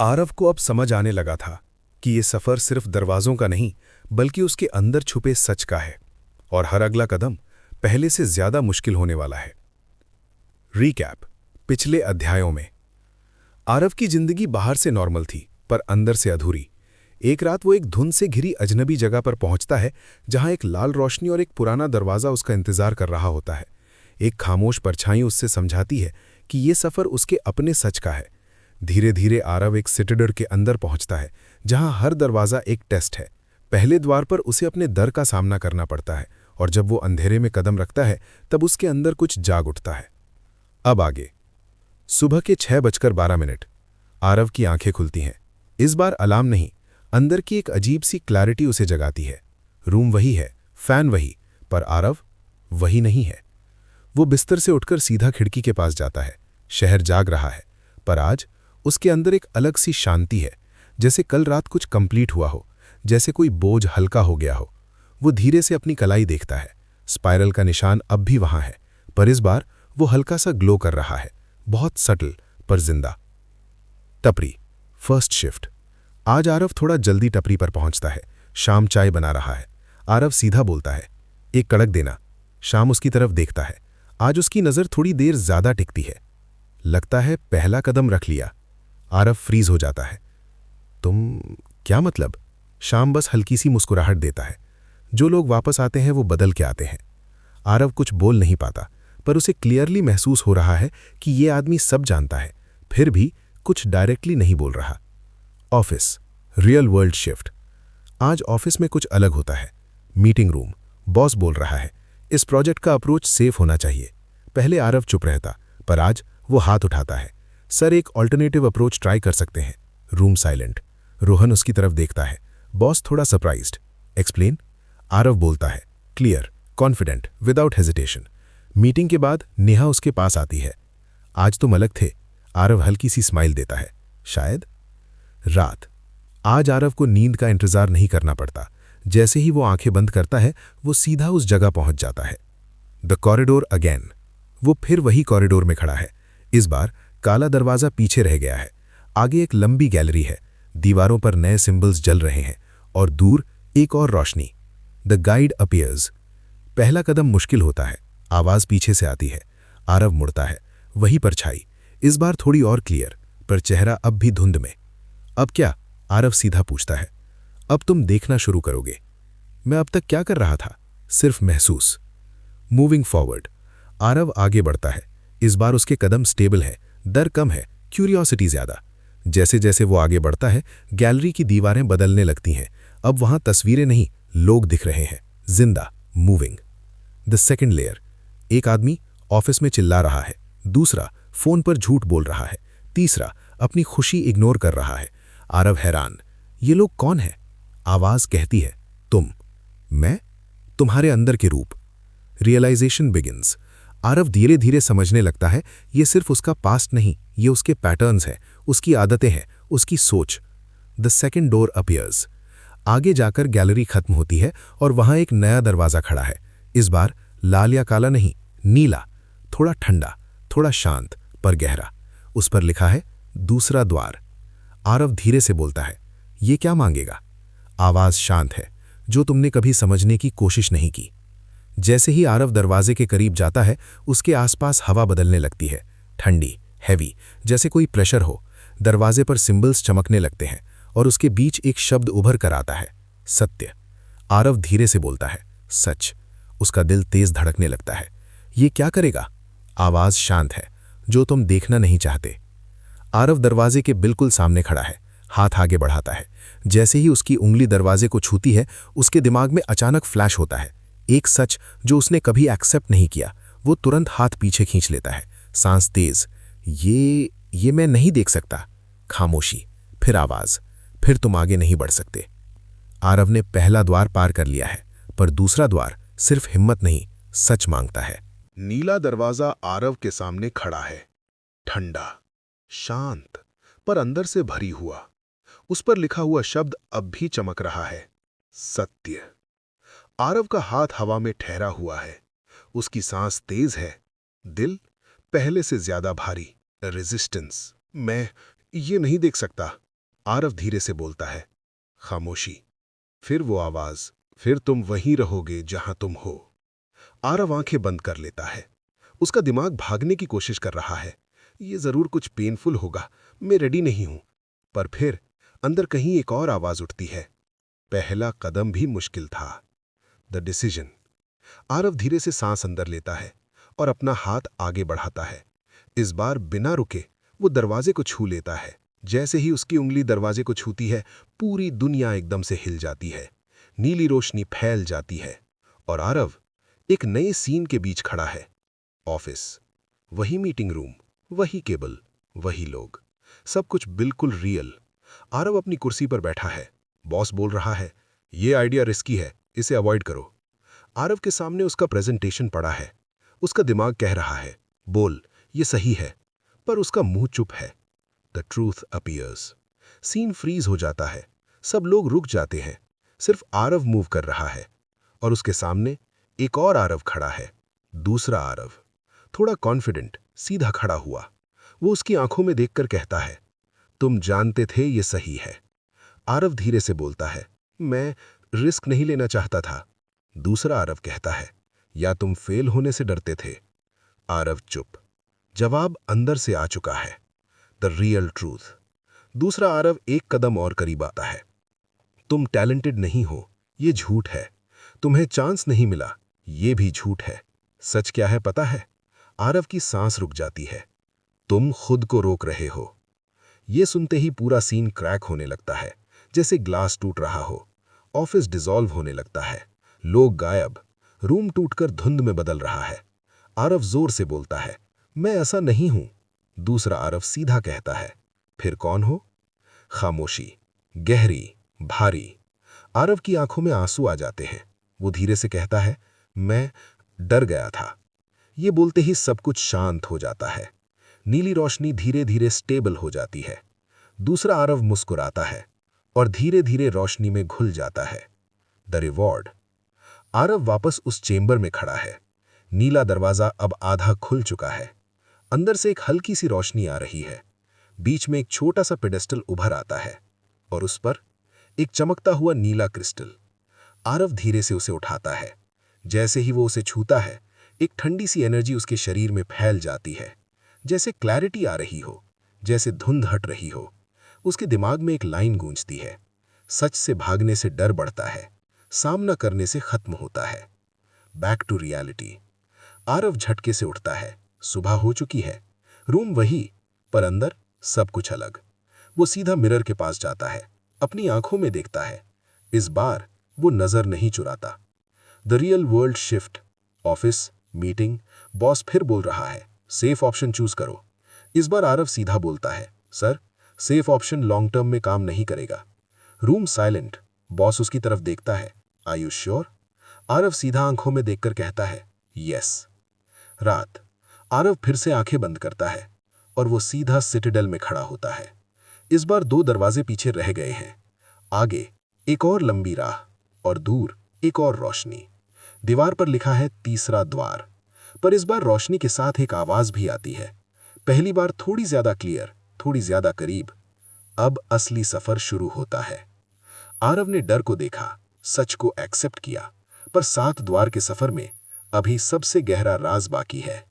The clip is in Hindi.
आरव को अब समझ आने लगा था कि ये सफ़र सिर्फ दरवाज़ों का नहीं बल्कि उसके अंदर छुपे सच का है और हर अगला कदम पहले से ज़्यादा मुश्किल होने वाला है। रीकैप। पिछले अध्यायों में आरव की जिंदगी बाहर से नॉर्मल थी पर अंदर से अधूरी। एक रात वो एक धुंध से घिरी अजनबी जगह पर पहुंचता है जहां एक लाल रोशनी और एक पुराना दरवाज़ा उसका इंतज़ार कर रहा होता है। एक खामोश परछाई उससे समझाती है कि ये सफ़र उसके अपने सच का है। धीरे धीरे आरव एक सिटाडेल के अंदर पहुंचता है जहां हर दरवाज़ा एक टेस्ट है। पहले द्वार पर उसे अपने डर का सामना करना पड़ता है और जब वो अंधेरे में कदम रखता है तब उसके अंदर कुछ जाग उठता है। अब आगे। सुबह के 6:12 आरव की आंखें खुलती हैं। इस बार अलार्म नहीं, अंदर की एक अजीब सी क्लैरिटी उसे जगाती है। रूम वही है, फैन वही, पर आरव वही नहीं है। वो बिस्तर से उठकर सीधा खिड़की के पास जाता है। शहर जाग रहा है पर आज उसके अंदर एक अलग सी शांति है, जैसे कल रात कुछ कंप्लीट हुआ हो, जैसे कोई बोझ हल्का हो गया हो। वो धीरे से अपनी कलाई देखता है। स्पाइरल का निशान अब भी वहां है, पर इस बार वो हल्का सा ग्लो कर रहा है, बहुत सटल पर जिंदा। टपरी, फर्स्ट शिफ्ट। आज आरव थोड़ा जल्दी टपरी पर पहुंचता है। शाम चाय बना रहा है। आरव सीधा बोलता है, एक कड़क देना। शाम उसकी तरफ देखता है। आज उसकी नज़र थोड़ी देर ज्यादा टिकती है। लगता है पहला कदम रख लिया। आरव फ्रीज हो जाता है। तुम क्या मतलब? शाम बस हल्की सी मुस्कुराहट देता है। जो लोग वापस आते हैं वो बदल के आते हैं। आरव कुछ बोल नहीं पाता, पर उसे क्लियरली महसूस हो रहा है कि ये आदमी सब जानता है, फिर भी कुछ डायरेक्टली नहीं बोल रहा। Office, real world shift. आज ऑफिस में कुछ अलग होता है। मीटिंग रूम, बॉस बोल रहा है, इस प्रोजेक्ट का अप्रोच सेफ होना चाहिए। पहले आरव चुप रहता, पर आज वो हाथ उठाता है। सर, एक ऑल्टरनेटिव अप्रोच ट्राई कर सकते हैं। Room silent. रोहन उसकी तरफ देखता है। बॉस थोड़ा सरप्राइज्ड। एक्सप्लेन। आरव बोलता है, clear, confident, without hesitation. Meeting के बाद नेहा उसके पास आती है। आज तुम अलग थे। आरव हल्की सी स्माइल देता है। शायद। रात। आज आरव को नींद का इंतजार नहीं करना पड़ता। जैसे ही वो आंखें बंद करता है वो सीधा उस जगह पहुंच जाता है। The corridor again. वो फिर वही कॉरिडोर में खड़ा है। इस बार काला दरवाजा पीछे रह गया है। आगे एक लंबी गैलरी है। दीवारों पर नए सिंबल्स जल रहे हैं और दूर एक और रोशनी। The guide appears. पहला कदम मुश्किल होता है। आवाज पीछे से आती है। आरव मुड़ता है। वही परछाई, इस बार थोड़ी और क्लियर, पर चेहरा अब भी धुंध में। अब क्या? आरव सीधा पूछता है। अब तुम देखना शुरू करोगे। मैं अब तक क्या कर रहा था? सिर्फ महसूस। Moving forward. आरव आगे बढ़ता है। इस बार उसके कदम स्टेबल है, डर कम है, क्यूरियोसिटी ज्यादा। जैसे जैसे वो आगे बढ़ता है गैलरी की दीवारें बदलने लगती हैं। अब वहां तस्वीरें नहीं, लोग दिख रहे हैं, जिंदा, मूविंग। The second layer. एक आदमी ऑफिस में चिल्ला रहा है, दूसरा फोन पर झूठ बोल रहा है, तीसरा अपनी खुशी इग्नोर कर रहा है। आरव हैरान, ये लोग कौन हैं? आवाज कहती है, तुम। मैं? तुम्हारे अंदर के रूप। Realisation begins. आरव धीरे धीरे समझने लगता है ये सिर्फ उसका पास्ट नहीं, ये उसके पैटर्न्स हैं, उसकी आदतें हैं, उसकी सोच। The second door appears. आगे जाकर गैलरी खत्म होती है और वहां एक नया दरवाजा खड़ा है। इस बार लाल या काला नहीं, नीला, थोड़ा ठंडा, थोड़ा शांत पर गहरा। उस पर लिखा है, दूसरा द्वार। आरव धीरे से बोलता है, ये क्या मांगेगा? आवाज शांत है, जो तुमने कभी समझने की कोशिश नहीं की। जैसे ही आरव दरवाजे के करीब जाता है उसके आसपास हवा बदलने लगती है, ठंडी, हैवी, जैसे कोई प्रेशर हो। दरवाजे पर सिंबल्स चमकने लगते हैं और उसके बीच एक शब्द उभर कर आता है, सत्य। आरव धीरे से बोलता है, सच। उसका दिल तेज धड़कने लगता है। ये क्या करेगा? आवाज शांत है, जो तुम देखना नहीं चाहते। आरव दरवाजे के बिल्कुल सामने खड़ा है, हाथ आगे बढ़ाता है। जैसे ही उसकी उंगली दरवाजे को छूती है उसके दिमाग में अचानक फ्लैश होता है, एक सच जो उसने कभी एक्सेप्ट नहीं किया। वो तुरंत हाथ पीछे खींच लेता है, सांस तेज। ये मैं नहीं देख सकता। खामोशी, फिर आवाज, फिर तुम आगे नहीं बढ़ सकते। आरव ने पहला द्वार पार कर लिया है, पर दूसरा द्वार सिर्फ हिम्मत नहीं, सच मांगता है। नीला दरवाजा आरव के सामने खड़ा है, ठंडा, शांत, पर अंदर से भरी हुआ। उस पर लिखा हुआ शब्द अब भी चमक रहा है, सत्य। आरव का हाथ हवा में ठहरा हुआ है, उसकी सांस तेज है, दिल पहले से ज्यादा भारी। रेजिस्टेंस। मैं ये नहीं देख सकता। आरव धीरे से बोलता है, खामोशी। फिर वो आवाज, फिर तुम वहीं रहोगे जहां तुम हो। आरव आंखें बंद कर लेता है। उसका दिमाग भागने की कोशिश कर रहा है। ये जरूर कुछ पेनफुल होगा, मैं रेडी नहीं हूं। पर फिर अंदर कहीं एक और आवाज उठती है। पहला कदम भी मुश्किल था। The decision. आरव धीरे से सांस अंदर लेता है और अपना हाथ आगे बढ़ाता है। इस बार बिना रुके वो दरवाजे को छू लेता है। जैसे ही उसकी उंगली दरवाजे को छूती है, पूरी दुनिया एकदम से हिल जाती है। नीली रोशनी फैल जाती है और आरव एक नए सीन के बीच खड़ा है। ऑफिस, वही मीटिंग रूम, वही केबल, वही लोग, सब कुछ बिल्कुल रियल। आरव अपनी कुर्सी पर बैठा है। बॉस बोल रहा है, ये आइडिया रिस्की है, इसे अवॉइड करो। आरव के सामने उसका प्रेजेंटेशन पड़ा है। उसका दिमाग कह रहा है, बोल, ये सही है। पर उसका मुंह चुप है। The truth appears. Scene freeze हो जाता है। सब लोग रुक जाते हैं। सिर्फ आरव मूव कर रहा है और उसके सामने एक और आरव खड़ा है। दूसरा आरव, थोड़ा कॉन्फिडेंट, सीधा खड़ा हुआ। वो उसकी आंखों में देखकर कहता है, तुम जानते थे ये सही है। आरव धीरे से बोलता है, मैं रिस्क नहीं लेना चाहता था। दूसरा आरव कहता है, या तुम फेल होने से डरते थे। आरव चुप। जवाब अंदर से आ चुका है। The real truth. दूसरा आरव एक कदम और करीब आता है। तुम टैलेंटेड नहीं हो, ये झूठ है। तुम्हें चांस नहीं मिला, ये भी झूठ है। सच क्या है पता है? आरव की सांस रुक जाती है। तुम खुद को रोक रहे हो। ये सुनते ही पूरा सीन क्रैक होने लगता है, जैसे ग्लास टूट रहा हो। ऑफिस डिसॉल्व होने लगता है। लोग गायब। रूम टूटकर धुंध में बदल रहा है। आरव जोर से बोलता है, मैं ऐसा नहीं हूं। दूसरा आरव सीधा कहता है, फिर कौन हो? खामोशी, गहरी, भारी। आरव की आंखों में आंसू आ जाते हैं। वो धीरे से कहता है, मैं डर गया था। ये बोलते ही सब कुछ शांत हो जाता है। नीली रोशनी धीरे धीरे स्टेबल हो जाती है। दूसरा आरव मुस्कुराता है और धीरे धीरे रोशनी में घुल जाता है। The reward. आरव वापस उस चेंबर में खड़ा है। नीला दरवाजा अब आधा खुल चुका है। अंदर से एक हल्की सी रोशनी आ रही है। बीच में एक छोटा सा पेडेस्टल उभर आता है और उस पर एक चमकता हुआ नीला क्रिस्टल। आरव धीरे से उसे उठाता है। जैसे ही वो उसे छूता है, एक ठंडी सी एनर्जी उसके शरीर में फैल जाती है। जैसे क्लैरिटी आ रही हो, जैसे धुंध हट रही हो। उसके दिमाग में एक लाइन गूंजती है, सच से भागने से डर बढ़ता है, सामना करने से खत्म होता है। Back to reality. आरव झटके से उठता है। सुबह हो चुकी है। रूम वही, पर अंदर सब कुछ अलग। वो सीधा मिरर के पास जाता है, अपनी आंखों में देखता है। इस बार वो नजर नहीं चुराता। The real world shift. Office, meeting, boss फिर बोल रहा है, सेफ ऑप्शन चूज करो। इस बार आरव सीधा बोलता है, sir, safe option long term में काम नहीं करेगा। Room silent. बॉस उसकी तरफ देखता है, आर यू श्योर? आरव सीधा आंखों में देखकर कहता है, यस। रात। आरव फिर से आंखें बंद करता है और वो सीधा सिटाडेल में खड़ा होता है। इस बार दो दरवाजे पीछे रह गए हैं। आगे एक और लंबी राह और दूर एक और रोशनी। दीवार पर लिखा है तीसरा द्वार। पर इस बार रोशनी के साथ एक आवाज भी आती है। पहली बार थोड़ी ज्यादा क्लियर, थोड़ी ज्यादा करीब। अब असली सफर शुरू होता है। आरव ने डर को देखा, सच को एक्सेप्ट किया, पर सात द्वार के सफर में अभी सबसे गहरा राज बाकी है।